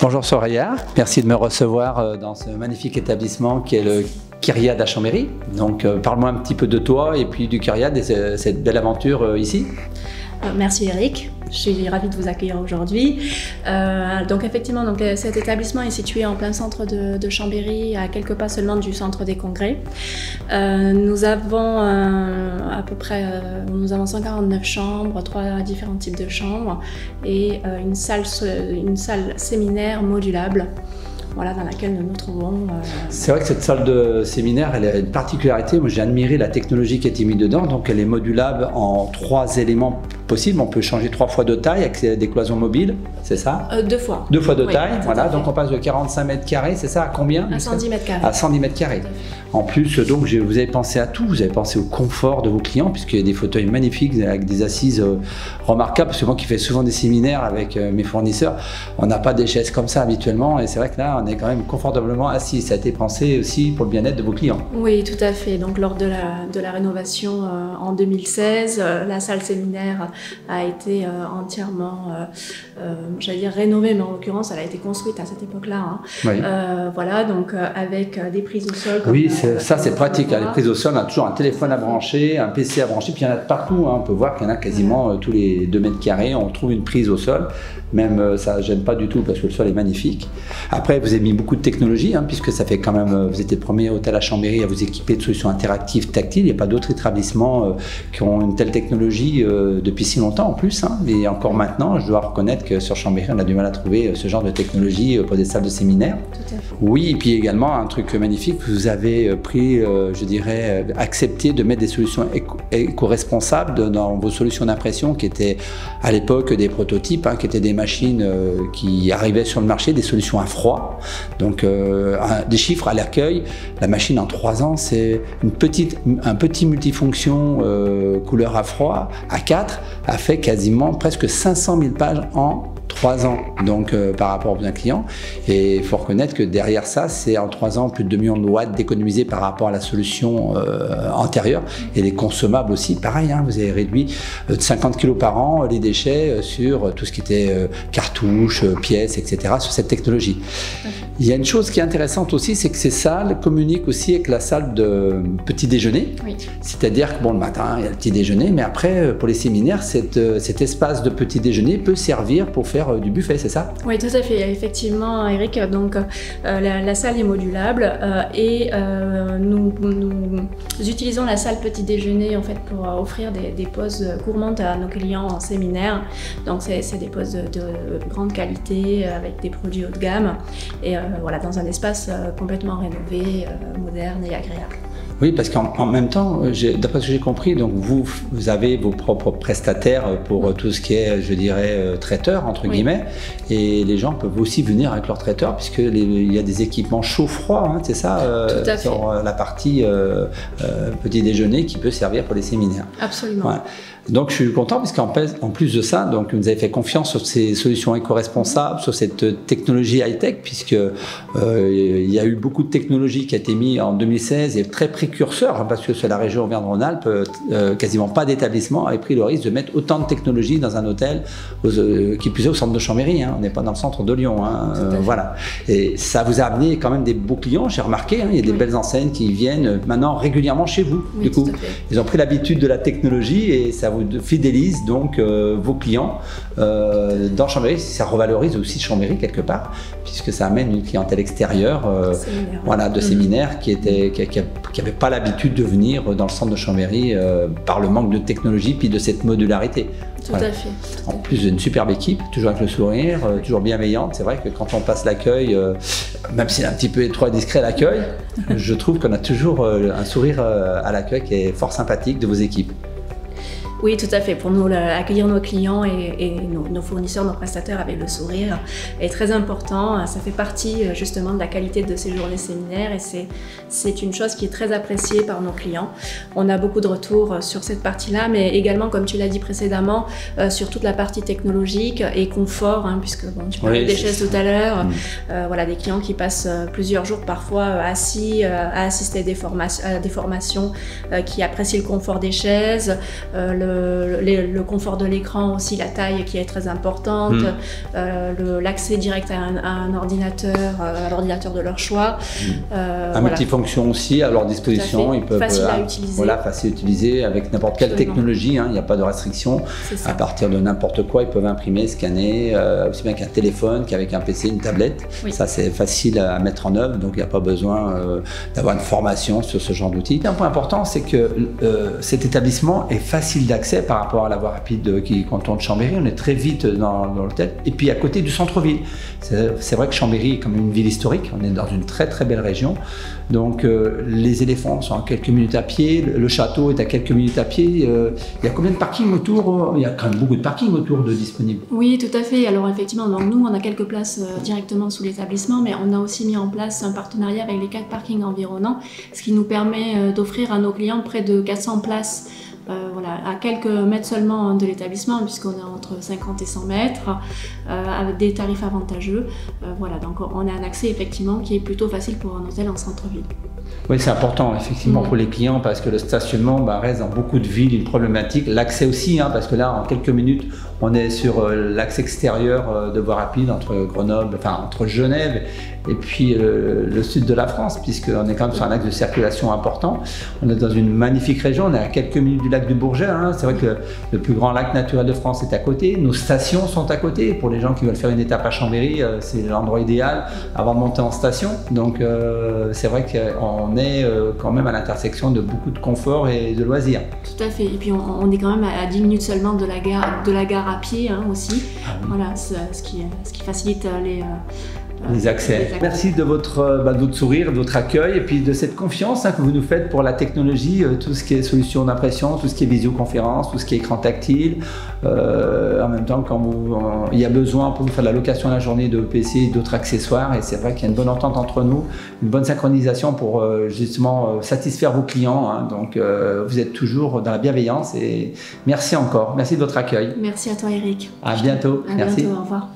Bonjour Soraya, merci de me recevoir dans ce magnifique établissement qui est le Kyriade à Chambéry. Donc parle-moi un petit peu de toi et puis du Kyriade et cette belle aventure ici. Merci Eric, je suis ravie de vous accueillir aujourd'hui. Donc effectivement, cet établissement est situé en plein centre de Chambéry, à quelques pas seulement du centre des congrès. Nous avons à peu près 149 chambres, 3 différents types de chambres et une salle séminaire modulable. Voilà, dans laquelle nous nous trouvons. C'est vrai que cette salle de séminaire, elle a une particularité. Moi, j'ai admiré la technologie qui a été mise dedans. Donc, elle est modulable en 3 éléments possibles. On peut changer 3 fois de taille avec des cloisons mobiles, c'est ça? 2 fois. 2 fois de taille, voilà. Donc, on passe de 45 mètres carrés, c'est ça? À combien? À 110 mètres carrés. À 110 mètres carrés. En plus, donc, vous avez pensé à tout. Vous avez pensé au confort de vos clients, puisqu'il y a des fauteuils magnifiques avec des assises remarquables. Parce que moi qui fais souvent des séminaires avec mes fournisseurs, on n'a pas des chaises comme ça habituellement. Et c'est vrai que là, on est quand même confortablement assis. Ça a été pensé aussi pour le bien-être de vos clients. Oui, tout à fait. Donc, lors de la rénovation en 2016, la salle séminaire a été entièrement, j'allais dire rénovée, mais en l'occurrence, elle a été construite à cette époque-là. Hein. Oui. Voilà, donc avec des prises au sol. Oui, ça c'est pratique. Les prises au sol, on a toujours un téléphone à brancher, un PC à brancher, puis il y en a de partout. Hein. On peut voir qu'il y en a quasiment tous les 2 mètres carrés. On trouve une prise au sol. Même ça ne gêne pas du tout parce que le sol est magnifique. Après, vous avez mis beaucoup de technologie, hein, puisque ça fait quand même, vous êtes le premier hôtel à Chambéry à vous équiper de solutions interactives tactiles. Il n'y a pas d'autres établissements qui ont une telle technologie depuis si longtemps en plus. Hein. Et encore maintenant, je dois reconnaître que sur Chambéry, on a du mal à trouver ce genre de technologie pour des salles de séminaire. Tout à fait. Oui, et puis également un truc magnifique, vous avez pris, je dirais, accepté de mettre des solutions éco-responsables dans vos solutions d'impression qui étaient à l'époque des prototypes, hein, qui étaient des machines qui arrivaient sur le marché, des solutions à froid. Donc des chiffres à l'accueil, la machine en 3 ans, c'est un petit multifonction couleur à froid, à 4, a fait quasiment presque 500 000 pages en 3 ans, donc par rapport aux clients. Et il faut reconnaître que derrière ça, c'est en 3 ans plus de 2 millions de watts d'économisés par rapport à la solution antérieure. Et les consommables aussi, pareil, hein, vous avez réduit de 50 kg par an les déchets sur tout ce qui était cartouches, pièces, etc. sur cette technologie. Il y a une chose qui est intéressante aussi, c'est que ces salles communiquent aussi avec la salle de petit déjeuner. Oui. C'est-à-dire que bon, le matin, il y a le petit déjeuner, mais après, pour les séminaires, cet espace de petit déjeuner peut servir pour faire du buffet, c'est ça? Oui, tout à fait. Effectivement, Eric, donc la salle est modulable et nous utilisons la salle petit déjeuner en fait pour offrir des pauses gourmandes à nos clients en séminaire. Donc c'est des pauses de grande qualité avec des produits haut de gamme et voilà, dans un espace complètement rénové, moderne et agréable. Oui, parce qu'en même temps, d'après ce que j'ai compris, donc vous avez vos propres prestataires pour tout ce qui est, je dirais, traiteur, entre guillemets, et les gens peuvent aussi venir avec leur traiteur, puisqu'il y a des équipements chaud-froid, hein, c'est ça, sur la partie petit déjeuner qui peut servir pour les séminaires. Absolument. Ouais. Donc je suis content parce qu'en plus de ça, donc vous avez fait confiance sur ces solutions éco-responsables, sur cette technologie high-tech, puisque il y a eu beaucoup de technologies qui a été mise en 2016 et très précurseur, hein, parce que sur la région Auvergne-Rhône-Alpes, quasiment pas d'établissement avait pris le risque de mettre autant de technologies dans un hôtel qui plus est au centre de Chambéry. Hein, on n'est pas dans le centre de Lyon. Hein, voilà. Et ça vous a amené quand même des beaux clients, j'ai remarqué. Hein, il y a des belles enseignes qui viennent maintenant régulièrement chez vous. Oui, du coup, ils ont pris l'habitude de la technologie et ça vous fidélise donc vos clients dans Chambéry. Ça revalorise aussi Chambéry quelque part, puisque ça amène une clientèle extérieure voilà, de séminaires qui n'avaient pas l'habitude de venir dans le centre de Chambéry par le manque de technologie puis de cette modularité. Tout à fait. En plus d'une superbe équipe, toujours avec le sourire, toujours bienveillante. C'est vrai que quand on passe l'accueil, même si c'est un petit peu étroit et discret l'accueil, je trouve qu'on a toujours un sourire à l'accueil qui est fort sympathique de vos équipes. Oui, tout à fait. Pour nous, accueillir nos clients et nos fournisseurs, nos prestataires avec le sourire est très important. Ça fait partie justement de la qualité de ces journées séminaires et c'est une chose qui est très appréciée par nos clients. On a beaucoup de retours sur cette partie-là, mais également, comme tu l'as dit précédemment, sur toute la partie technologique et confort, hein, puisque bon, tu parlais des chaises tout à l'heure. Voilà, des clients qui passent plusieurs jours parfois assis à assister à des formations qui apprécient le confort des chaises, le confort de l'écran aussi, la taille qui est très importante, l'accès direct à un ordinateur, à l'ordinateur de leur choix. Multifonction aussi à leur disposition. Ils peuvent, facile à utiliser. Voilà, facile à utiliser avec n'importe quelle technologie, il n'y a pas de restriction. À partir de n'importe quoi, ils peuvent imprimer, scanner, aussi bien qu'un téléphone, qu'avec un PC, une tablette. Ça, c'est facile à mettre en œuvre, donc il n'y a pas besoin d'avoir une formation sur ce genre d'outils. Un point important, c'est que cet établissement est facile d'accès par rapport à la voie rapide qui contourne Chambéry. On est très vite dans l'hôtel. Et puis à côté du centre-ville. C'est vrai que Chambéry est comme une ville historique. On est dans une très très belle région. Donc les éléphants sont à quelques minutes à pied. Le château est à quelques minutes à pied. Il y a combien de parkings autour? Il y a quand même beaucoup de parkings autour de disponibles. Oui, tout à fait. Alors effectivement, donc, nous, on a quelques places directement sous l'établissement, mais on a aussi mis en place un partenariat avec les 4 parkings environnants, ce qui nous permet d'offrir à nos clients près de 400 places à quelques mètres seulement de l'établissement, puisqu'on est entre 50 et 100 mètres, avec des tarifs avantageux. Donc on a un accès effectivement qui est plutôt facile pour un hôtel en centre-ville. Oui, c'est important effectivement pour les clients parce que le stationnement reste dans beaucoup de villes une problématique. L'accès aussi, parce que là, en quelques minutes, on est sur l'accès extérieur de voie rapide entre Grenoble, entre Genève et puis le sud de la France, puisqu'on est quand même sur un axe de circulation important. On est dans une magnifique région, on est à quelques minutes du lac du Bourget. C'est vrai que le plus grand lac naturel de France est à côté, nos stations sont à côté. Pour les gens qui veulent faire une étape à Chambéry, c'est l'endroit idéal avant de monter en station. Donc c'est vrai qu'on est quand même à l'intersection de beaucoup de confort et de loisirs. Tout à fait, et puis on est quand même à 10 minutes seulement de la gare à pied aussi. Voilà, ce qui facilite les accès. Merci de votre sourire, de votre accueil et puis de cette confiance que vous nous faites pour la technologie, tout ce qui est solution d'impression, tout ce qui est visioconférence, tout ce qui est écran tactile. En même temps, quand il y a besoin pour vous faire de la location à la journée de PC et d'autres accessoires, et c'est vrai qu'il y a une bonne entente entre nous, une bonne synchronisation pour justement satisfaire vos clients. Donc vous êtes toujours dans la bienveillance et merci encore. Merci de votre accueil. Merci à toi Eric. À bientôt. À bientôt, au revoir.